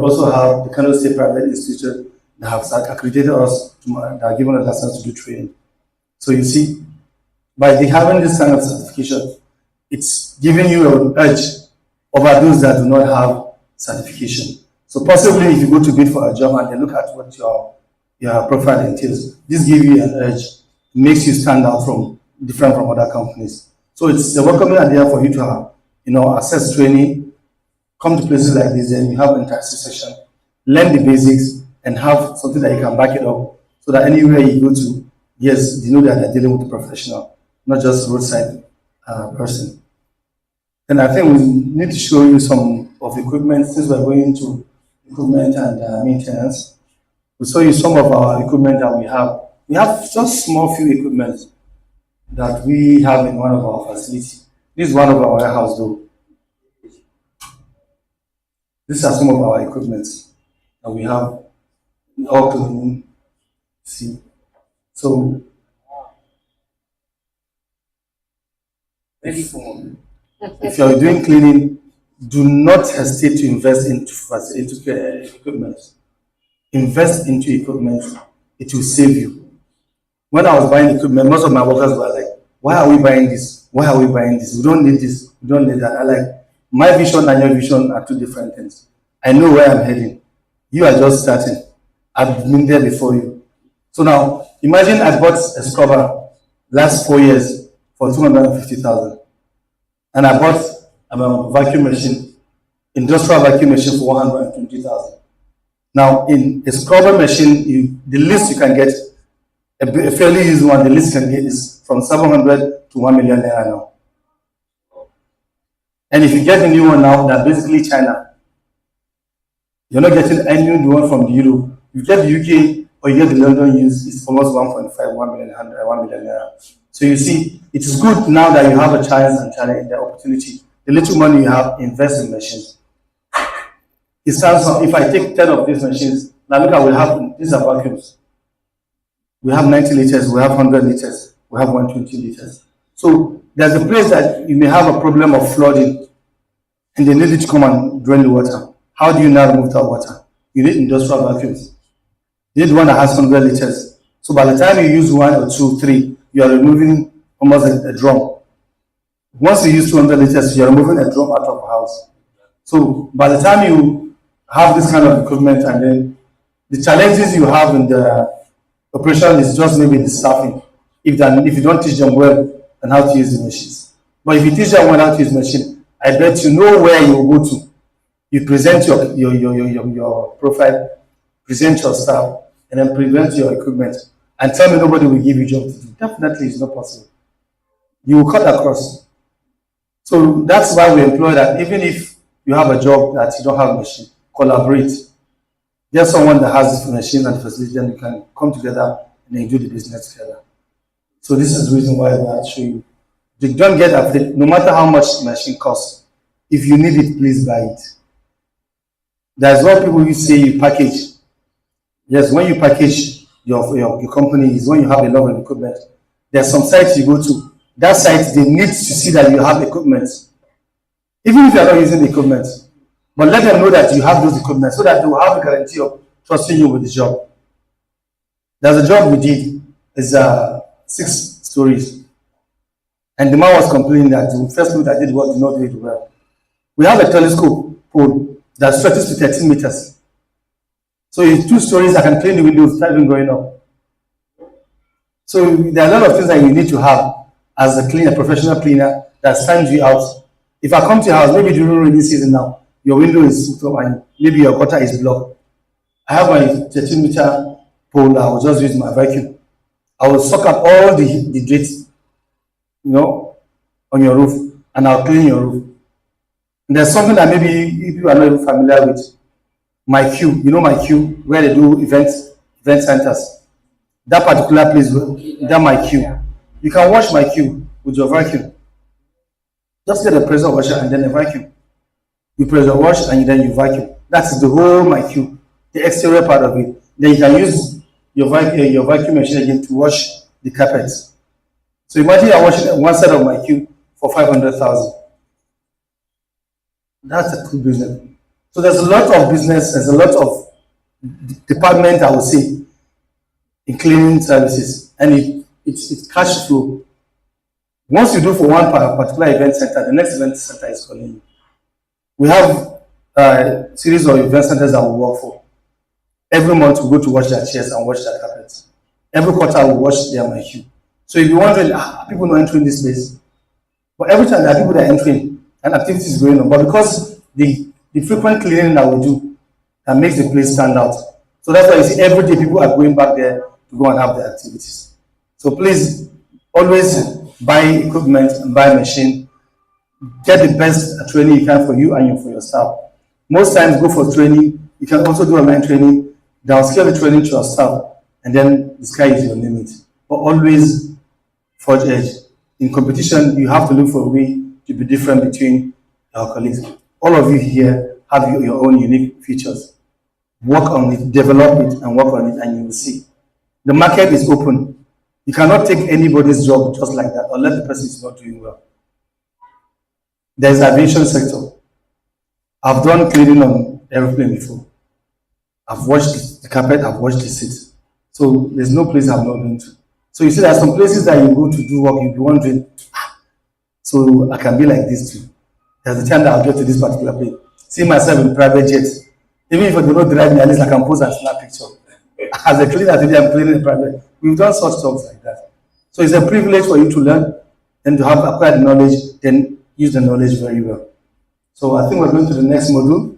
also have the Kano State Private Institute that have accredited us, that are given us license to do training. So you see, by having this kind of certification, it's giving you an edge over those that do not have certification. So possibly if you go to bid for a job and they look at what your profile entails, this gives you an edge, makes you stand out different from other companies. So it's a welcoming idea for you to have, access training, come to places like this, then you have an internship session, learn the basics, and have something that you can back it up, so that anywhere you go to, yes, you know that they're dealing with a professional, not just roadside person. And I think we need to show you some of the equipment, since we're going to equipment and maintenance. We'll show you some of our equipment that we have. We have just small few equipment that we have in one of our facilities. This is one of our warehouse though. These are some of our equipment that we have, all cleaning. See, so if you're doing cleaning, do not hesitate to invest into equipment. Invest into equipment; it will save you. When I was buying equipment, most of my workers were like, "Why are we buying this? Why are we buying this? We don't need this. We don't need that." I like, my vision and your vision are two different things. I know where I'm heading. You are just starting. I've been there before you. So now, imagine I bought a scrubber last 4 years for 250,000, and I bought a vacuum machine, industrial vacuum machine for 120,000. Now, in a scrubber machine, the least you can get, a fairly used one, the least you can get is from 700 to 1 million naira now. And if you get a new one now, that's basically China. You're not getting any new one from the Europe. You get the UK or you get the London use, it's almost 1.5, 1 million naira. So you see, it is good now that you have a chance and challenge the opportunity. The little money you have, invest in machines. It stands on, if I take 10 of these machines, now look at these are vacuums. We have 90 liters, we have 100 liters, we have 120 liters. So there's a place that you may have a problem of flooding and they need you to come and drain the water. How do you now remove that water? You need industrial vacuums. You need one that has 100 liters. So by the time you use 1 or 2, 3, you are removing almost a drum. Once you use 200 liters, you are removing a drum out of a house. So by the time you have this kind of equipment, and then the challenges you have in the operation is just maybe the staffing. If you don't teach them well and how to use the machines. But if you teach them well how to use the machine, I bet you know where you will go to. You present your profile, present your staff, and then present your equipment, and tell me nobody will give you job to do. Definitely it's not possible. You will cut across. So that's why we employ that. Even if you have a job that you don't have a machine, collaborate. Get someone that has this machine and facility, then you can come together and then do the business together. So this is the reason why we are showing you. You don't get afraid, no matter how much the machine costs. If you need it, please buy it. There's what people say you package. Yes, when you package your company is when you have a lot of equipment. There's some sites you go to. That site, they need to see that you have equipment. Even if you're not using the equipment. But let them know that you have those equipment so that they will have a guarantee of trusting you with the job. There's a job we did. It's 6 stories. And the man was complaining that the first people that did work did not do it well. We have a telescope pole that stretches to 13 meters. So in 2 stories, I can clean the windows without even going up. So there are a lot of things that you need to have as a cleaner, professional cleaner that stands you out. If I come to your house, maybe during rainy season now, your window is up and maybe your gutter is blocked. I have my 13-meter pole. I will just use my vacuum. I will suck up all the dirt, on your roof, and I'll clean your roof. And there's something that maybe if you are not familiar with, my queue. You know my queue, where they do event centers. That particular place, that my queue. You can wash my queue with your vacuum. Just get a pressure washer and then a vacuum. You pressure wash and then you vacuum. That's the whole my queue, the exterior part of it. Then you can use your vacuum machine again to wash the carpets. So imagine you're washing one side of my queue for 500,000. That's a cool business. So there's a lot of business, there's a lot of department, I would say, in cleaning services, and it's cash flow. Once you do for one particular event center, the next event center is calling you. We have a series of event centers that we work for. Every month we go to wash their chairs and wash their carpets. Every quarter we wash their mannequin. So if you're wondering, people not entering this place, but every time there are people that are entering and activities going on. But because the frequent cleaning that we do, that makes the place stand out. So that's why you see every day people are going back there to go and have their activities. So please always buy equipment and buy a machine. Get the best training you can for you and for your staff. Most times go for training. You can also do online training. Downscale the training to your staff, and then the sky is your limit. But always forge edge. In competition, you have to look for a way to be different between your colleagues. All of you here have your own unique features. Work on it, develop it, and work on it, and you will see. The market is open. You cannot take anybody's job just like that unless the person is not doing well. There's the aviation sector. I've done cleaning on airplane before. I've washed the carpet, I've washed the seats. So there's no place I've not been to. So you see, there are some places that you go to do work, you'll be wondering, so I can be like this too. There's a time that I'll get to this particular place. See myself in private jets. Even if I do not drive me, at least I can pose and snap picture. As a cleaner today, I'm cleaning in private. We've done such talks like that. So it's a privilege for you to learn and to have acquired knowledge, then use the knowledge very well. So I think we're going to the next module,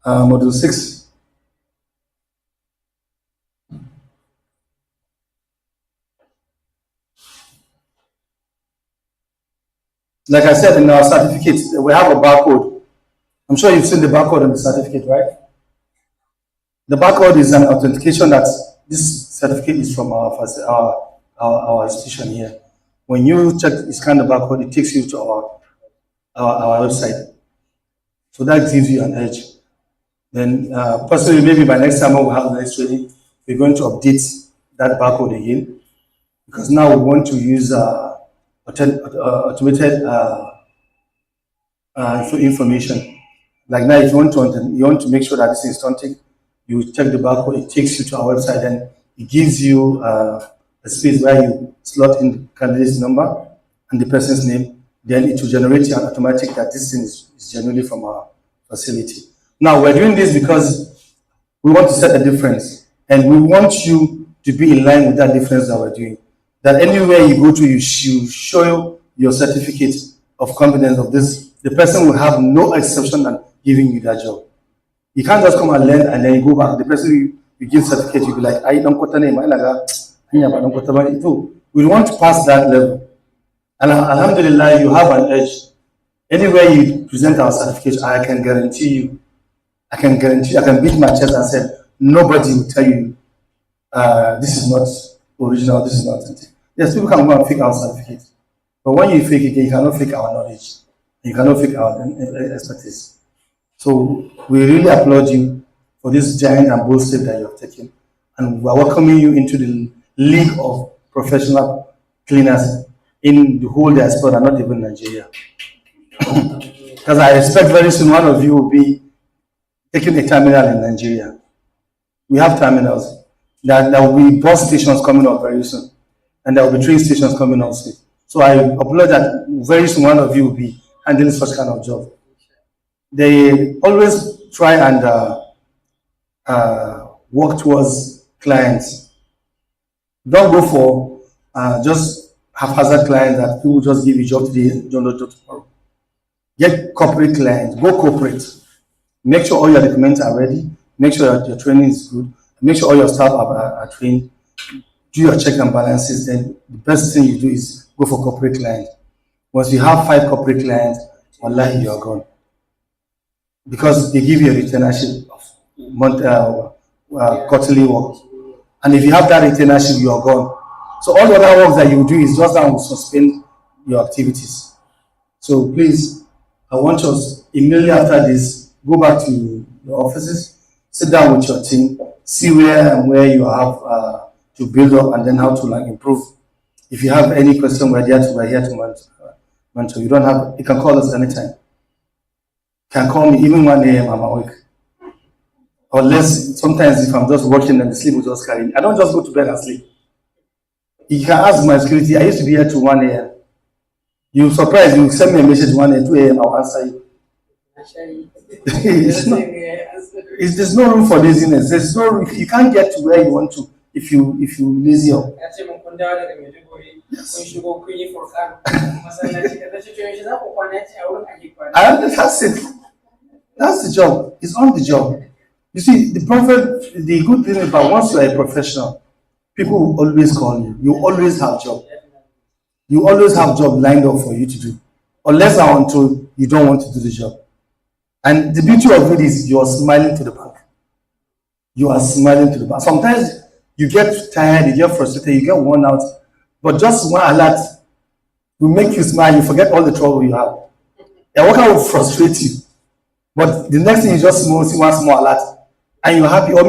module 6. Like I said, in our certificates, we have a barcode. I'm sure you've seen the barcode on the certificate, right? The barcode is an authentication that this certificate is from our institution here. When you scan the barcode, it takes you to our website. So that gives you an edge. Then, personally, maybe by next time we'll have the next training, we're going to update that barcode again, because now we want to use automated information. Like now, if you want to make sure that this is authentic, you check the barcode, it takes you to our website, and it gives you a space where you slot in the candidate's number and the person's name. Then it will generate an automatic that this thing is genuinely from our facility. Now, we're doing this because we want to set a difference, and we want you to be in line with that difference that we're doing. That anywhere you go to, you show your certificate of competence of this. The person will have no exception in giving you that job. You can't just come and learn and then you go back. The person you give certificate, you'll be like, I don't put a name. We want to pass that level. And alhamdulillah, you have an edge. Anywhere you present our certificate, I can beat my chest and say, nobody will tell you this is not original, this is not authentic. Yes, people can go and fake our certificate. But when you fake it, you cannot fake our knowledge. You cannot fake our expertise. So we really applaud you for this giant and bold step that you have taken. And we are welcoming you into the league of professional cleaners in the whole diaspora, not even Nigeria. Because I expect very soon one of you will be taking a terminal in Nigeria. We have terminals. There will be bus stations coming up very soon. And there will be train stations coming up soon. So I applaud that very soon one of you will be handling such kind of job. They always try and work towards clients. Don't go for just haphazard clients that people just give you job today and don't know job tomorrow. Get corporate clients. Go corporate. Make sure all your documents are ready. Make sure that your training is good. Make sure all your staff are trained. Do your check and balances. Then the best thing you do is go for corporate clients. Once you have 5 corporate clients, wallahi, you are gone. Because they give you a retainership of quarterly work. And if you have that retainership, you are gone. So all the other work that you do is just down to suspend your activities. So please, I want us immediately after this, go back to your offices, sit down with your team, see where and where you have to build up, and then how to improve. If you have any question, we're here to mentor. You can call us anytime. You can call me even 1 a.m. I'm awake. Unless sometimes if I'm just working and the sleep will just carry me. I don't just go to bed and sleep. You can ask my security. I used to be here to 1 a.m. You surprise, you send me a message 1 a.m., 2 a.m., I'll answer you. it's not, there's no room for laziness. There's no room, you can't get to where you want to if you lazy up. Yes. And that's it. That's the job. It's on the job. You see, the prophet, the good thing about once you're a professional, people will always call you. You always have job. You always have job lined up for you to do. Unless and until you don't want to do the job. And the beauty of it is you're smiling to the bank. You are smiling to the bank. Sometimes you get tired, you get frustrated, you get worn out. But just one alert will make you smile, you forget all the trouble you have. A worker will frustrate you. But the next thing is just see one small alert and you're happy. Or maybe